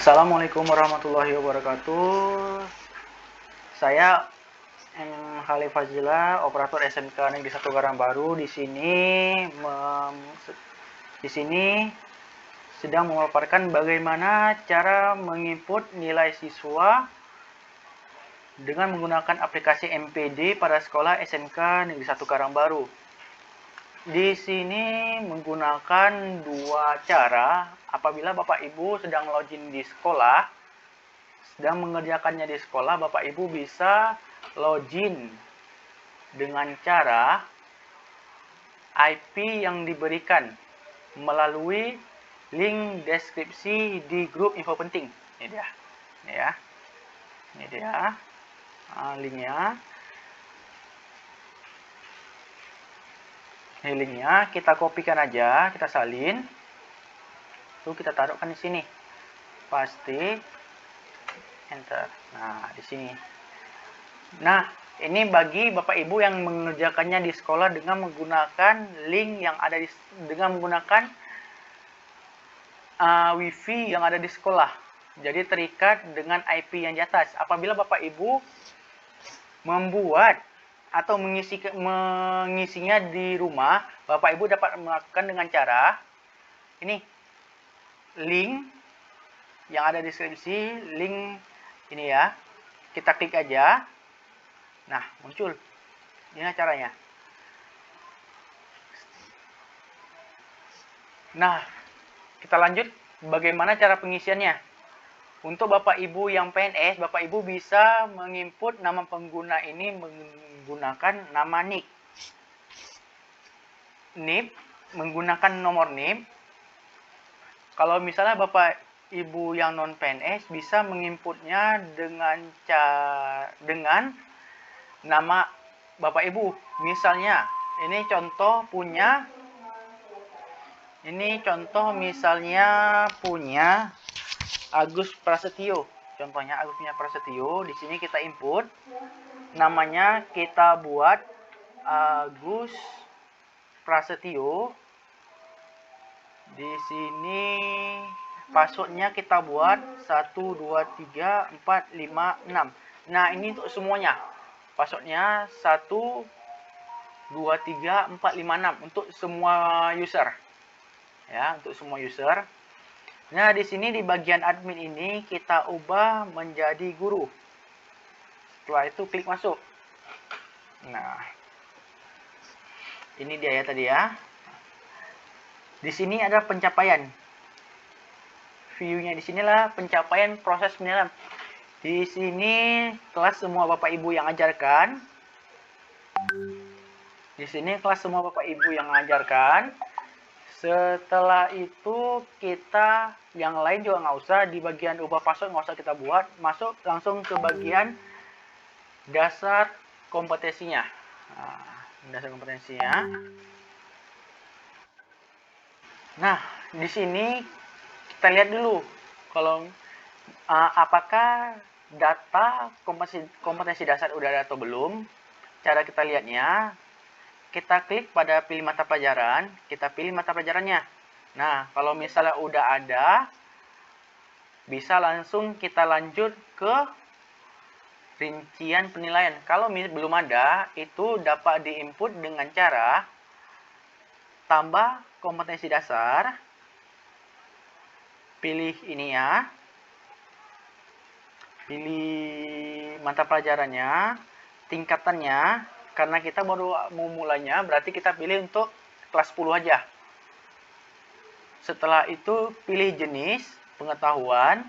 Assalamualaikum warahmatullahi wabarakatuh. Saya Khalif Fazila, operator SMK Negeri 1 Karangbaru. Di sini sedang memaparkan bagaimana cara menginput nilai siswa dengan menggunakan aplikasi MPD pada sekolah SMK Negeri 1 Karangbaru. Di sini menggunakan dua cara. Apabila Bapak Ibu sedang login di sekolah, sedang mengerjakannya di sekolah, Bapak Ibu bisa login dengan cara IP yang diberikan melalui link deskripsi di grup info penting. Ini dia. Ini dia. Linknya. Ini linknya, kita kopikan aja, kita salin. Lalu kita taruhkan di sini. Pasti enter. Nah, di sini. Nah, ini bagi Bapak Ibu yang mengerjakannya di sekolah dengan menggunakan link yang ada dengan menggunakan WiFi yang ada di sekolah. Jadi terikat dengan IP yang di atas. Apabila Bapak Ibu membuat atau mengisinya di rumah, Bapak Ibu dapat melakukan dengan cara ini, link yang ada di deskripsi, link ini ya, kita klik aja. Nah, muncul. Ini caranya. Nah, kita lanjut bagaimana cara pengisiannya. Untuk Bapak Ibu yang PNS, Bapak Ibu bisa menginput nama pengguna ini menggunakan nama NIK. NIP, menggunakan nomor NIP. Kalau misalnya Bapak Ibu yang non PNS bisa menginputnya dengan nama Bapak Ibu. Misalnya, ini contoh misalnya punya Agus Prasetyo. Contohnya Agus punya Prasetyo. Di sini kita input namanya, kita buat Agus Prasetyo. Di sini passwordnya kita buat 1 2 3 4 5 6. Nah, ini untuk semuanya. Passwordnya 1 2 3 4 5 6 untuk semua user. Ya, untuk semua user. Nah, di sini di bagian admin ini kita ubah menjadi guru. Setelah itu klik masuk. Nah, ini dia ya tadi ya. Di sini ada pencapaian. View-nya di sinilah pencapaian proses penilaian. Di sini kelas semua Bapak Ibu yang ajarkan. Di sini kelas semua Bapak Ibu yang mengajarkan. Setelah itu kita yang lain juga nggak usah, di bagian ubah password nggak usah kita buat, masuk langsung ke bagian dasar kompetensinya. Dasar kompetensinya. Nah, di sini kita lihat dulu kalau apakah data kompetensi dasar udah ada atau belum. Cara kita lihatnya, kita klik pada pilih mata pelajaran, kita pilih mata pelajarannya. Nah, kalau misalnya udah ada, bisa langsung kita lanjut ke rincian penilaian. Kalau belum ada, itu dapat diinput dengan cara tambah kompetensi dasar, pilih ini ya, pilih mata pelajarannya, tingkatannya. Karena kita baru mau mulanya, berarti kita pilih untuk kelas 10 aja. Setelah itu pilih jenis pengetahuan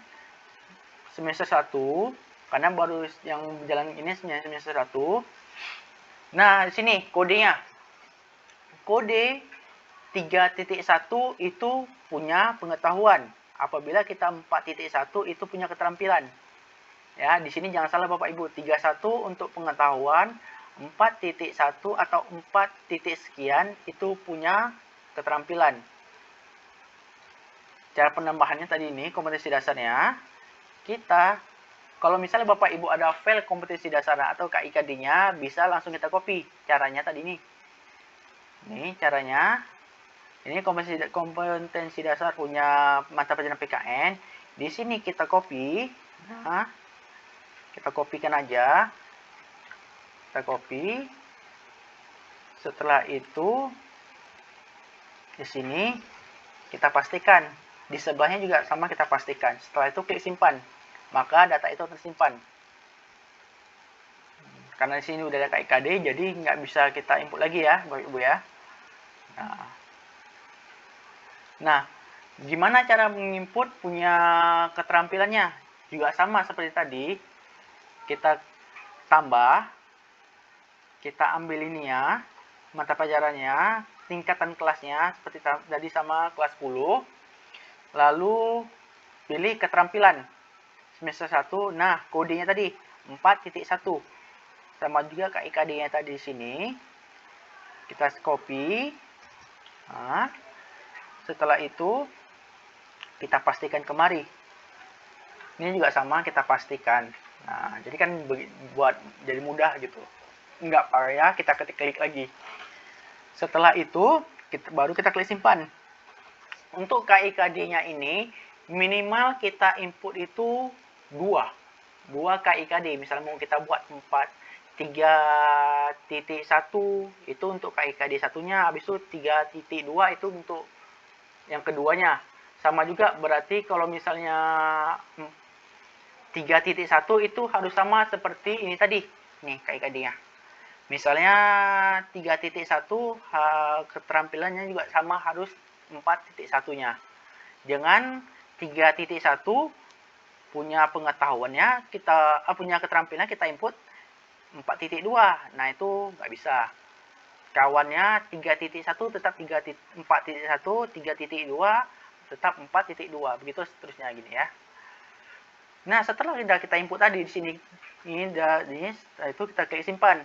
semester 1, karena baru yang berjalan ini semester 1. Nah, di sini kodenya. Kode 3.1 itu punya pengetahuan. Apabila kita 4.1 itu punya keterampilan. Ya, di sini jangan salah Bapak Ibu, 31 untuk pengetahuan, 4.1 atau 4 titik sekian itu punya keterampilan. Cara penambahannya tadi ini, kompetensi dasarnya, kita, kalau misalnya Bapak Ibu ada file kompetensi dasar atau KIKD-nya, bisa langsung kita copy. Caranya tadi ini. Ini caranya. Ini kompetensi dasar punya mata pelajaran PKN. Di sini kita copy. Nah, kita kopikan aja. Kita copy. Setelah itu di sini kita pastikan di sebelahnya juga sama, kita pastikan. Setelah itu klik simpan, maka data itu tersimpan. Karena di sini udah ada KIKD, jadi nggak bisa kita input lagi ya, Bapak Ibu ya. Nah, gimana cara menginput punya keterampilannya? Juga sama seperti tadi. Kita tambah, kita ambil ini ya, mata pelajarannya, tingkatan kelasnya, seperti tadi sama kelas 10. Lalu pilih keterampilan semester 1. Nah, kodenya tadi 4.1. Sama juga KIKD-nya tadi di sini. Kita copy. Nah, setelah itu kita pastikan kemari. Ini juga sama, kita pastikan. Nah, jadi kan buat jadi mudah gitu. Enggak payah kita klik lagi. Setelah itu baru kita klik simpan. Untuk KIKD-nya ini minimal kita input itu 2 KIKD. Misalnya mau kita buat 3.1 itu untuk KIKD satunya, habis itu 3.2 itu untuk yang keduanya. Sama juga berarti kalau misalnya 3.1 itu harus sama seperti ini tadi. Nih KIKD-nya. Misalnya 3.1 keterampilannya juga sama, harus 4.1-nya. Dengan 3.1 punya pengetahuannya punya keterampilan kita input 4.2. Nah, itu nggak bisa. Kawannya 3.1 tetap 4.1, 3.2 tetap 4.2. Begitu seterusnya gini ya. Nah, setelah kita input tadi di sini setelah itu kita klik simpan.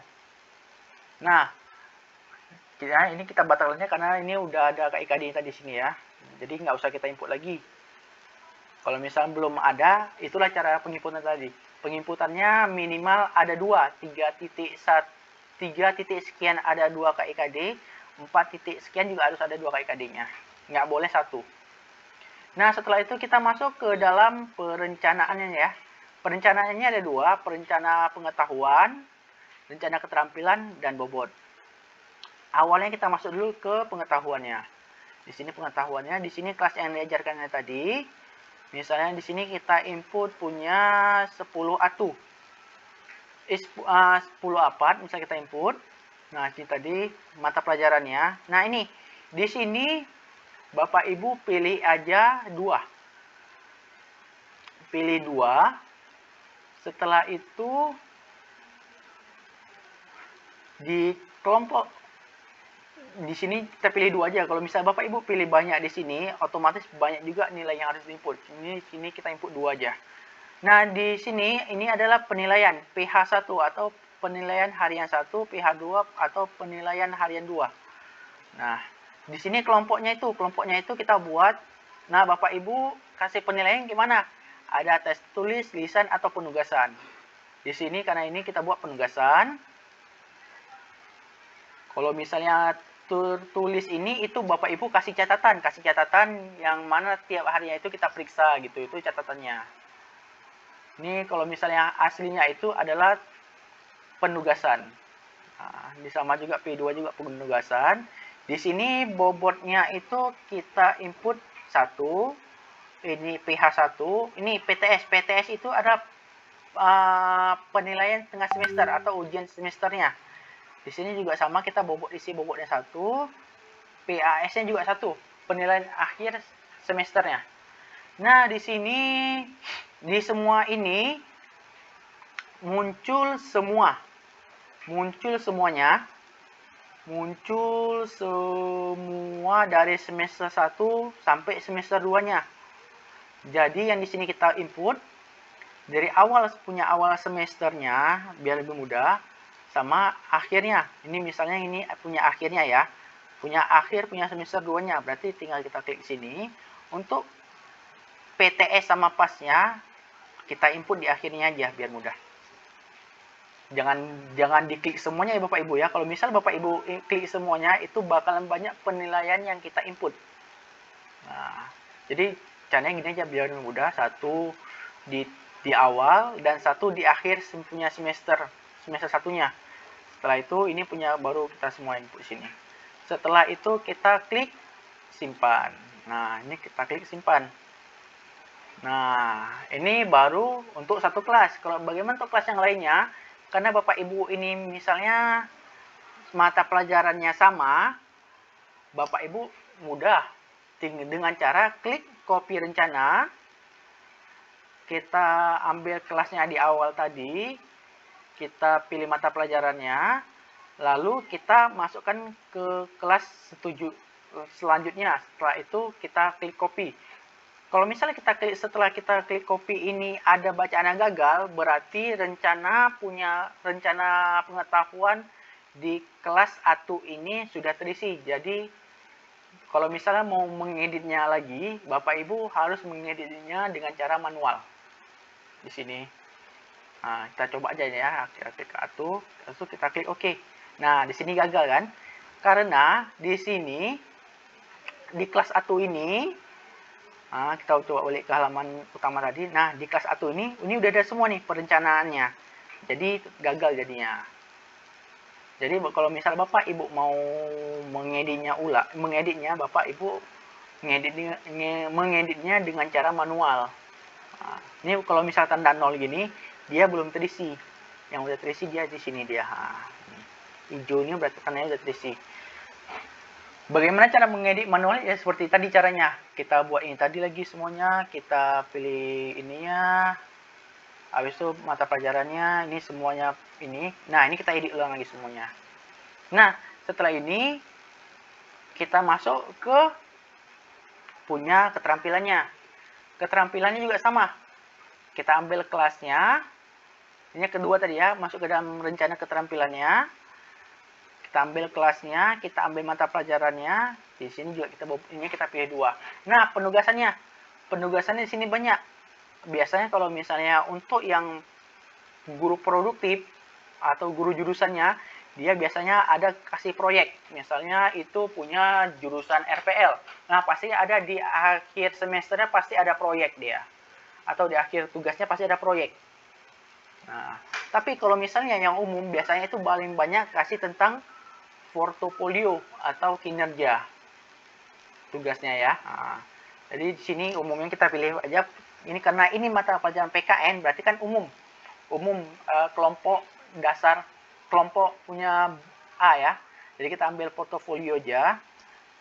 Nah, ini kita batalnya karena ini udah ada KIKD tadi di sini ya. Jadi nggak usah kita input lagi. Kalau misalnya belum ada, itulah cara penginputan tadi. Penginputannya minimal ada 2, 3 titik sekian ada 2 KIKD, 4 titik sekian juga harus ada 2 KIKD-nya. Nggak boleh 1. Nah, setelah itu kita masuk ke dalam perencanaannya ya. Perencanaannya ada 2, perencana pengetahuan, rencana keterampilan, dan bobot. Awalnya kita masuk dulu ke pengetahuannya. Di sini pengetahuannya, di sini kelas yang diajarkannya tadi. Misalnya di sini kita input punya 10 atu. 10 apart misalnya kita input. Nah, ini tadi mata pelajarannya. Nah, ini di sini Bapak Ibu pilih aja 2. Pilih 2. Setelah itu di kelompok di sini kita pilih 2 aja. Kalau misalnya Bapak Ibu pilih banyak di sini, otomatis banyak juga nilai yang harus diinput. Sini kita input 2 aja. Nah, di sini ini adalah penilaian PH1 atau penilaian harian 1, PH2 atau penilaian harian 2. Nah, di sini kelompoknya itu kita buat. Nah, Bapak Ibu kasih penilaian gimana? Ada tes tulis, lisan atau penugasan. Di sini karena ini kita buat penugasan. Kalau misalnya tulis ini itu Bapak Ibu kasih catatan yang mana tiap harinya itu kita periksa gitu, itu catatannya. Ini kalau misalnya aslinya itu adalah penugasan. Nah, sama juga P2 juga penugasan. Di sini bobotnya itu kita input 1. Ini PH1, ini PTS. PTS itu ada penilaian tengah semester atau ujian semesternya. Di sini juga sama, kita isi bobotnya 1. PAS-nya juga 1, penilaian akhir semesternya. Nah, di sini di semua ini muncul semua dari semester 1 sampai semester 2-nya. Jadi yang di sini kita input dari awal semesternya biar lebih mudah, sama akhirnya. Ini misalnya ini punya akhirnya ya. Punya semester 2-nya. Berarti tinggal kita klik sini. Untuk PTS sama pasnya kita input di akhirnya aja biar mudah. Jangan diklik semuanya ya Bapak Ibu ya. Kalau misal Bapak Ibu klik semuanya, itu bakalan banyak penilaian yang kita input. Nah, jadi caranya gini aja biar mudah. Satu di awal dan satu di akhir punya semester satunya. Setelah itu ini punya baru kita semua input sini. Setelah itu kita klik simpan. Nah, ini kita klik simpan. Nah, ini baru untuk satu kelas. Kalau bagaimana untuk kelas yang lainnya, karena Bapak Ibu ini misalnya mata pelajarannya sama, Bapak Ibu mudah dengan cara klik copy rencana. Kita ambil kelasnya di awal tadi, kita pilih mata pelajarannya, lalu kita masukkan ke kelas selanjutnya. Setelah itu kita klik copy. Kalau misalnya setelah kita klik copy ini ada bacaan yang gagal, berarti rencana pengetahuan di kelas A2 ini sudah terisi. Jadi kalau misalnya mau mengeditnya lagi, Bapak Ibu harus mengeditnya dengan cara manual. Di sini. Nah, kita coba aja ya, kita klik A2, lalu kita klik OK. Nah, di sini gagal kan? Karena di sini di kelas A2 ini kita coba balik ke halaman utama tadi. Nah, di kelas A2 ini udah ada semua nih perencanaannya. Jadi gagal jadinya. Jadi kalau misal Bapak Ibu mau mengeditnya Bapak Ibu mengeditnya dengan cara manual. Nah, ini kalau misal tanda 0 gini, dia belum terisi. Yang udah terisi dia di sini dia. Hijaunya berarti tandanya udah terisi. Bagaimana cara mengedit manual? Ya seperti tadi caranya. Kita buat ini tadi lagi semuanya. Kita pilih ininya. Habis itu mata pelajarannya. Ini semuanya ini. Nah, ini kita edit ulang lagi semuanya. Nah, setelah ini kita masuk ke punya keterampilannya. Keterampilannya juga sama. Kita ambil kelasnya. Ini kedua tadi ya. Masuk ke dalam rencana keterampilannya. Kita ambil kelasnya, kita ambil mata pelajarannya. Di sini juga kita pilih dua. Nah, penugasannya di sini banyak. Biasanya kalau misalnya untuk yang guru produktif atau guru jurusannya, dia biasanya ada kasih proyek. Misalnya itu punya jurusan RPL. Nah, pasti ada di akhir semesternya pasti ada proyek dia. Atau di akhir tugasnya pasti ada proyek. Nah, tapi kalau misalnya yang umum biasanya itu paling banyak kasih tentang portofolio atau kinerja tugasnya ya. Nah, jadi di sini umumnya kita pilih aja ini karena ini mata pelajaran PKN berarti kan umum kelompok dasar kelompok punya A ya. Jadi kita ambil portofolio aja.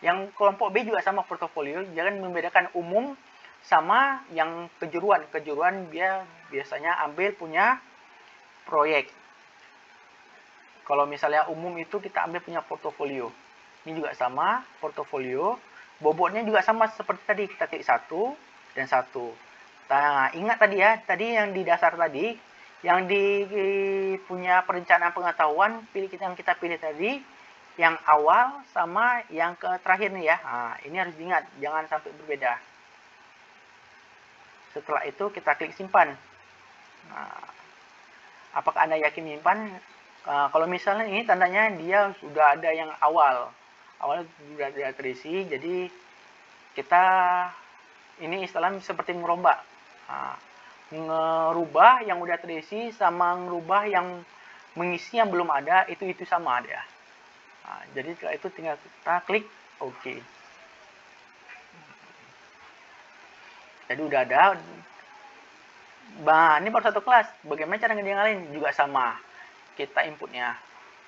Yang kelompok B juga sama portofolio, jangan membedakan umum sama yang kejuruan. Kejuruan dia biasanya ambil punya proyek. Kalau misalnya umum itu kita ambil punya portofolio. Ini juga sama, portofolio. Bobotnya juga sama seperti tadi. Kita klik 1 dan 1. Nah, ingat tadi ya, tadi yang di dasar tadi, yang punya perencanaan pengetahuan, yang kita pilih tadi, yang awal sama yang ke terakhir nih ya. Nah, ini harus diingat, jangan sampai berbeda. Setelah itu kita klik simpan. Nah, apakah Anda yakin menyimpan? Kalau misalnya ini tandanya dia sudah ada yang awalnya sudah terisi, jadi kita ini istilahnya seperti merombak, ngerubah yang udah terisi sama ngerubah yang mengisi yang belum ada itu sama dia. Jadi setelah itu tinggal kita klik OK. Jadi udah ada. Ini baru satu kelas. Bagaimana cara yang lain juga sama. Kita inputnya,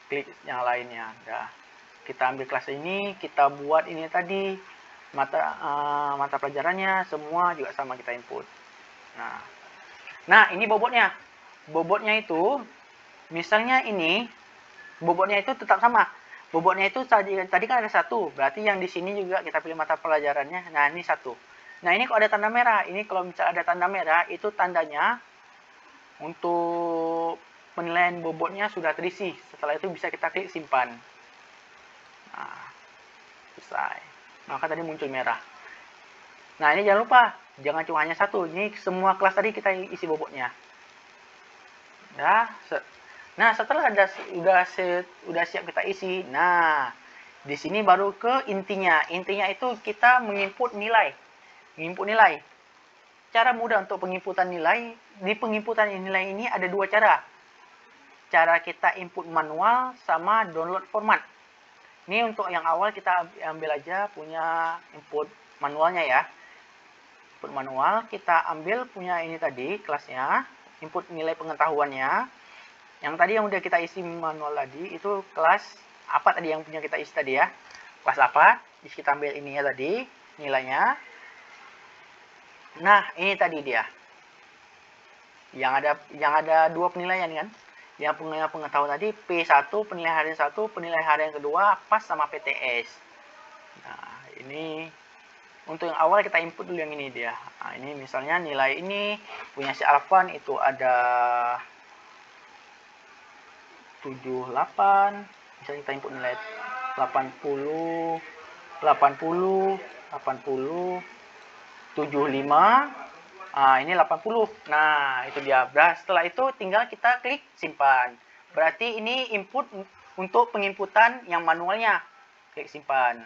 klik yang lainnya. Kita ambil kelas ini, kita buat ini tadi mata pelajarannya semua juga sama kita input. Nah ini bobotnya. Bobotnya itu misalnya ini bobotnya itu tetap sama. Bobotnya itu tadi kan ada 1, berarti yang di sini juga kita pilih mata pelajarannya. Nah ini 1. Nah ini kalau ada tanda merah, ini kalau misalnya ada tanda merah itu tandanya untuk penilaian bobotnya sudah terisi. Setelah itu bisa kita klik simpan. Nah, selesai. Maka tadi muncul merah. Nah ini jangan lupa, jangan cuma hanya 1. Ini semua kelas tadi kita isi bobotnya. Nah setelah udah siap kita isi. Nah di sini baru ke intinya. Intinya itu kita menginput nilai. menginput nilai. Cara mudah untuk penginputan nilai, di penginputan nilai ini ada dua cara. Cara kita input manual sama download format. Ini untuk yang awal kita ambil aja punya input manualnya ya. Input manual, kita ambil punya ini tadi, kelasnya, input nilai pengetahuannya. Yang tadi yang udah kita isi manual tadi, itu kelas apa tadi yang punya kita isi tadi ya. Kelas apa, kita ambil ini ya tadi, nilainya. Nah, ini tadi dia. Yang ada dua penilaian kan. Yang penilaian pengetahuan tadi P1 penilaian harian 1, penilaian harian kedua PAS sama PTS. Nah, ini untuk yang awal kita input dulu yang ini dia. Nah, ini misalnya nilai ini punya si Alvan itu ada 78. Misalnya kita input nilai 80, 80, 80, 75. Nah, ini 80. Nah, itu dia. Setelah itu tinggal kita klik simpan. Berarti ini input untuk penginputan yang manualnya. Klik simpan.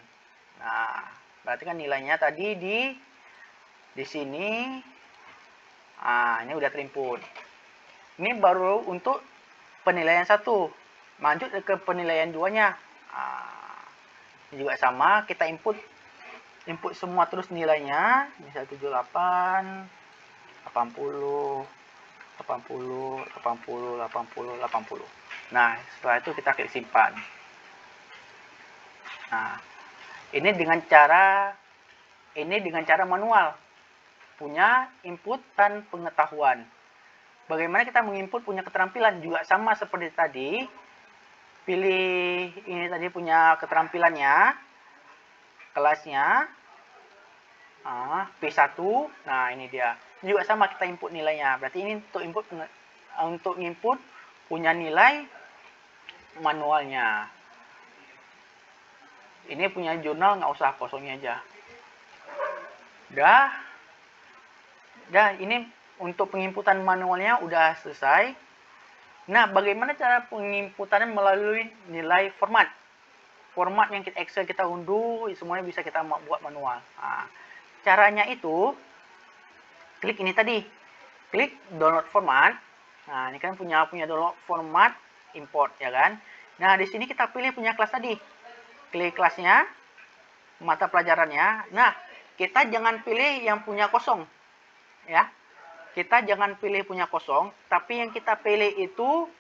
Nah, berarti kan nilainya tadi di sini. Nah, ini udah terinput. Ini baru untuk penilaian 1. Lanjut ke penilaian 2-nya. Nah, ini juga sama, kita input semua terus nilainya. Misal 78, 80, 80, 80, 80, 80. Nah, setelah itu kita klik simpan. Nah, ini dengan cara manual. Punya input dan pengetahuan. Bagaimana kita menginput punya keterampilan juga sama seperti tadi. Pilih ini tadi punya keterampilannya, kelasnya. P1. Nah, ini dia. Ini juga sama kita input nilainya. Berarti ini untuk input punya nilai manualnya. Ini punya jurnal, nggak usah, kosongnya aja. Udah, ini untuk penginputan manualnya udah selesai. Nah, bagaimana cara penginputannya melalui nilai format? Format yang Excel kita unduh, semuanya bisa kita buat manual. Nah, caranya itu, klik ini tadi. Klik download format. Nah, ini kan punya download format import, ya kan? Nah, di sini kita pilih punya kelas tadi. Klik kelasnya, mata pelajarannya. Nah, kita jangan pilih yang punya kosong. Ya. Kita jangan pilih punya kosong, tapi yang kita pilih itu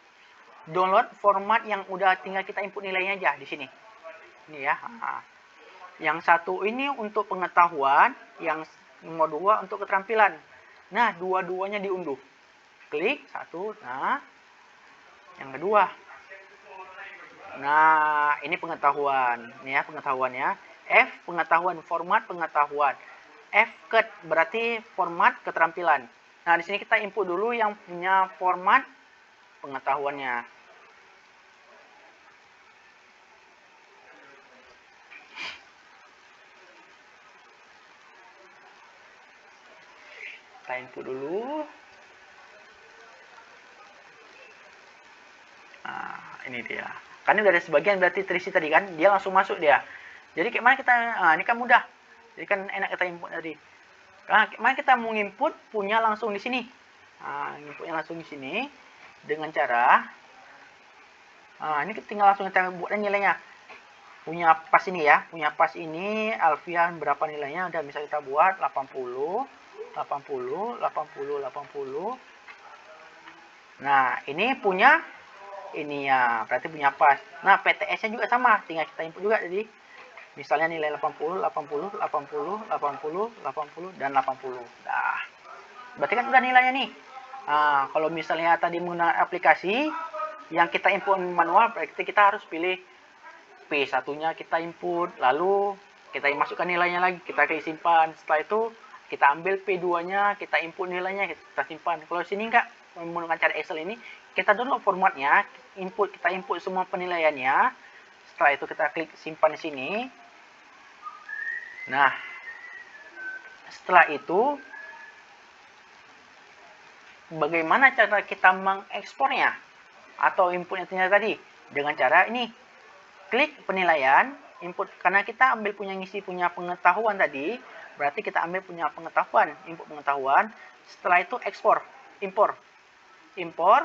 download format yang udah tinggal kita input nilainya aja di sini. Ini ya. Nah, yang satu ini untuk pengetahuan, yang nomor 2 untuk keterampilan. Nah, dua-duanya diunduh. Klik satu. Nah, yang kedua. Nah, ini pengetahuan. Ini ya pengetahuannya. F pengetahuan, format pengetahuan. F ket berarti format keterampilan. Nah, di sini kita input dulu yang punya format pengetahuannya. Kita input dulu. Nah, ini dia. Kan ini udah ada sebagian berarti terisi tadi kan. Dia langsung masuk dia. Jadi kayak mana kita, ini kan mudah. Jadi kan enak kita input tadi. Nah, kayak mana kita mau input punya langsung di sini. Nah, inputnya langsung di sini. Dengan cara, ini tinggal langsung kita buat nilainya. Punya pas ini ya. Punya pas ini, Alfian berapa nilainya. Udah bisa kita buat 80, 80, 80, 80. Nah, ini punya ini ya, berarti punya pas. Nah, PTS-nya juga sama, tinggal kita input juga jadi. Misalnya nilai 80, 80, 80, 80, 80 dan 80. Nah, berarti kan udah nilainya nih. Nah, kalau misalnya tadi menggunakan aplikasi yang kita input manual, berarti kita harus pilih P1-nya kita input, lalu kita masukkan nilainya lagi, kita klik simpan. Setelah itu kita ambil P2-nya, kita input nilainya, kita simpan. Kalau sini enggak, menggunakan cara Excel ini, kita download formatnya, kita input semua penilaiannya. Setelah itu kita klik simpan di sini. Nah, setelah itu bagaimana cara kita mengekspornya atau inputnya tadi? Dengan cara ini, klik penilaian, input, karena kita ambil ngisi punya pengetahuan tadi, Berarti kita ambil punya pengetahuan, input pengetahuan. Setelah itu ekspor, impor. Impor,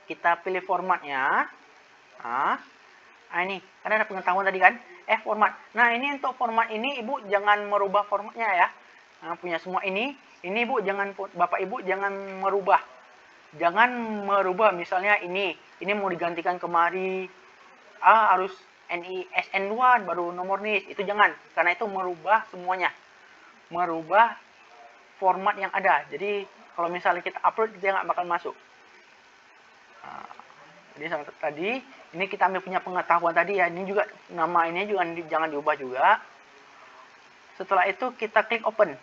kita pilih formatnya. Nah, ini kan ada pengetahuan tadi kan, format. Nah, ini untuk format ini Ibu jangan merubah formatnya ya. Nah, punya semua ini Ibu jangan, Bapak Ibu jangan merubah. Jangan merubah misalnya ini mau digantikan kemari, harus NISN1 baru nomor NIS, itu jangan, karena itu merubah semuanya, merubah format yang ada. Jadi kalau misalnya kita upload dia nggak bakal masuk. Nah, jadi sama tadi ini kita ambil punya pengetahuan tadi ya, ini juga nama ini juga jangan diubah juga. Setelah itu kita klik open,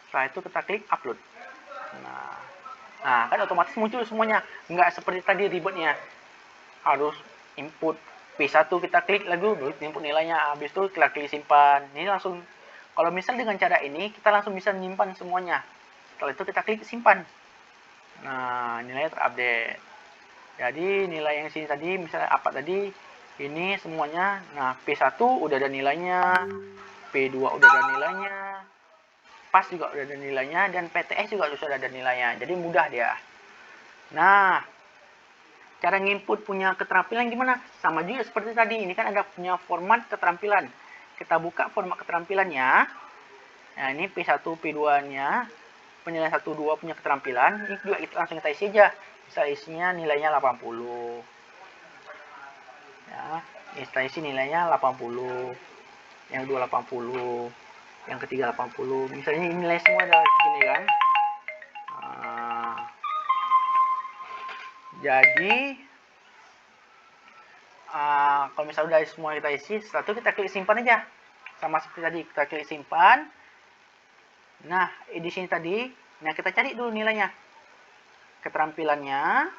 setelah itu kita klik upload. Nah kan otomatis muncul semuanya, nggak seperti tadi ribetnya harus input P1 kita klik lagu input nilainya, habis itu kita klik simpan. Ini langsung, kalau misal dengan cara ini kita langsung bisa menyimpan semuanya. Setelah itu kita klik simpan. Nah, nilainya terupdate. Jadi nilai yang sini tadi misalnya apa tadi, ini semuanya. Nah, P1 udah ada nilainya, P2 udah ada nilainya, PAS juga udah ada nilainya, dan PTS juga sudah ada nilainya. Jadi mudah dia. Nah, cara nginput punya keterampilan gimana? Sama juga seperti tadi. Ini kan ada punya format keterampilan. Kita buka format keterampilannya. Nah, ini P1, P2-nya. Penilaian 1, 2 punya keterampilan. Ini juga kita langsung kita isi aja. Bisa isinya nilainya 80. Ya, kita isi nilainya 80. Yang kedua 80. Yang ketiga 80. Misalnya ini nilai semua adalah segini kan. Jadi kalau misalnya udah semua kita isi, setelah itu kita klik simpan aja. Sama seperti tadi, kita klik simpan. Nah, di sini tadi, nah kita cari dulu nilainya. Keterampilannya,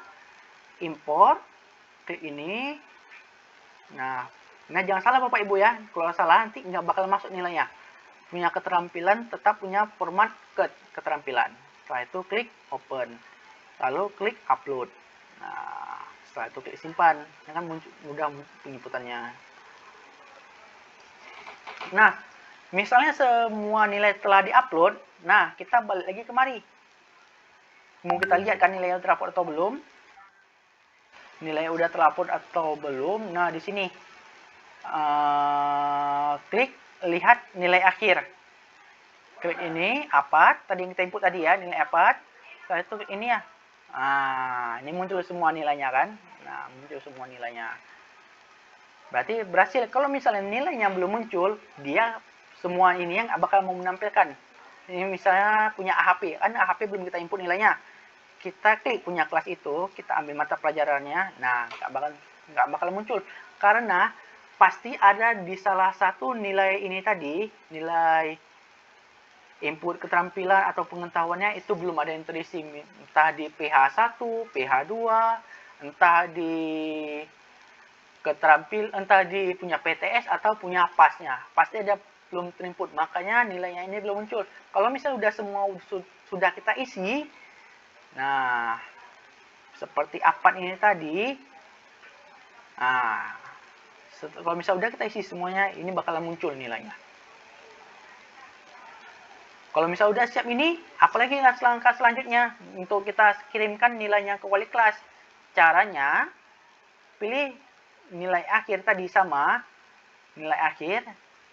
import, klik ini. Nah jangan salah Bapak Ibu ya. Kalau salah nanti nggak bakal masuk nilainya. Punya keterampilan tetap punya format keterampilan. Setelah itu klik open. Lalu klik upload. Nah, setelah itu klik simpan. Ini kan mudah penginputannya. Nah, misalnya semua nilai telah diupload, nah kita balik lagi kemari. Mau kita lihat kan nilainya terupload atau belum. Nilainya udah terupload atau belum. Nah, di sini klik lihat nilai akhir. Klik ini apa? Tadi yang kita input tadi ya, nilai apa? Setelah itu klik ini ya. Ini muncul semua nilainya kan? Nah, muncul semua nilainya. Berarti berhasil. Kalau misalnya nilainya belum muncul, dia semua ini yang bakal mau menampilkan. Ini misalnya punya AHP, kan AHP belum kita input nilainya. Kita klik punya kelas itu, kita ambil mata pelajarannya. Nah, nggak bakal muncul karena pasti ada di salah satu nilai ini tadi, nilai input keterampilan atau pengetahuannya itu belum ada yang terisi, entah di PH1, PH2, entah di entah di punya PTS atau punya PAS-nya. Pasti ada belum terinput, makanya nilainya ini belum muncul. Kalau misalnya sudah semua sudah kita isi, nah seperti apa ini tadi, nah kalau misalnya udah kita isi semuanya, ini bakalan muncul nilainya. Kalau misalnya udah siap ini, apalagi langkah selanjutnya untuk kita kirimkan nilainya ke wali kelas. Caranya, pilih nilai akhir tadi sama nilai akhir.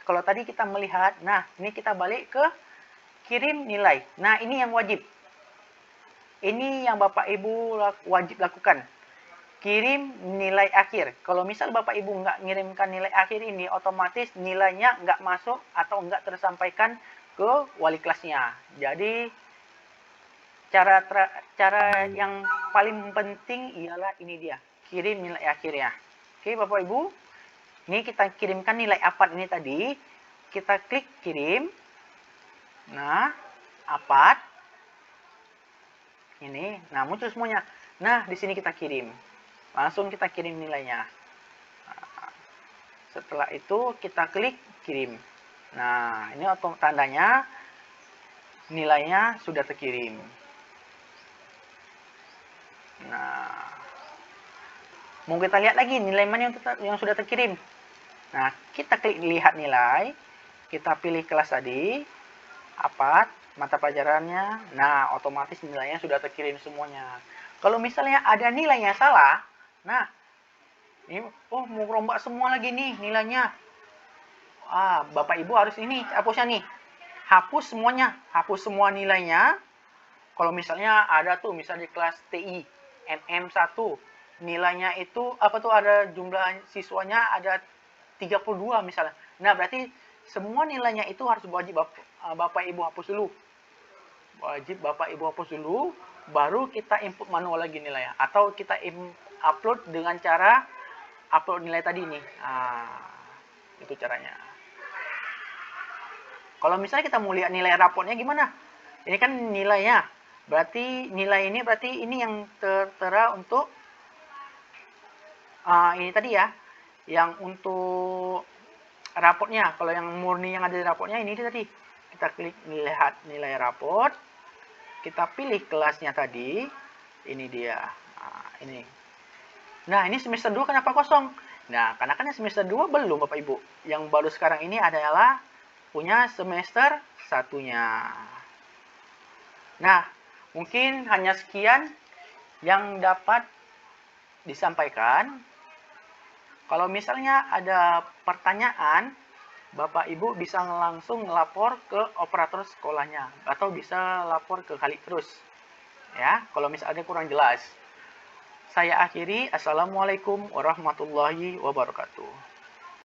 Kalau tadi kita melihat, nah ini kita balik ke kirim nilai. Nah ini yang wajib. Ini yang Bapak Ibu wajib lakukan. Kirim nilai akhir. Kalau misal Bapak Ibu nggak ngirimkan nilai akhir ini, otomatis nilainya nggak masuk atau nggak tersampaikan ke wali kelasnya. Jadi cara yang paling penting ialah ini dia, kirim nilai akhirnya. Oke Bapak Ibu, ini kita kirimkan nilai apa ini tadi, kita klik kirim. Nah, apa ini, nah muncul semuanya. Nah di sini kita kirim, langsung kita kirim nilainya. Setelah itu kita klik kirim. Nah, ini tandanya nilainya sudah terkirim. Nah, mau kita lihat lagi nilai mana yang sudah terkirim. Nah, kita klik lihat nilai. kita pilih kelas tadi, apa mata pelajarannya, nah otomatis nilainya sudah terkirim semuanya. Kalau misalnya ada nilainya salah, nah ini mau rombak semua lagi nih nilainya. Bapak Ibu harus ini hapusnya nih. Hapus semuanya, hapus semua nilainya. Kalau misalnya ada tuh misalnya di kelas TI MM1 nilainya itu apa tuh ada jumlah siswanya ada 32 misalnya. Nah, berarti semua nilainya itu harus wajib Bapak Ibu hapus dulu. Wajib Bapak Ibu hapus dulu, baru kita input manual lagi nilainya. Atau kita upload dengan cara upload nilai tadi nih. Itu caranya. Kalau misalnya kita mau lihat nilai raportnya gimana? Ini kan nilainya. Berarti nilai ini berarti ini yang tertera untuk ini tadi ya. Yang untuk raportnya. Kalau yang murni yang ada di raportnya ini tadi. Kita klik lihat nilai raport. Kita pilih kelasnya tadi. Ini dia. Ini. Nah, ini semester 2 kenapa kosong? Nah, karena kan semester 2 belum Bapak Ibu. Yang baru sekarang ini adalah punya semester satunya. Nah, mungkin hanya sekian yang dapat disampaikan. Kalau misalnya ada pertanyaan, Bapak Ibu bisa langsung lapor ke operator sekolahnya atau bisa lapor ke Kali Terus. Ya, kalau misalnya kurang jelas. Saya akhiri. Assalamualaikum warahmatullahi wabarakatuh.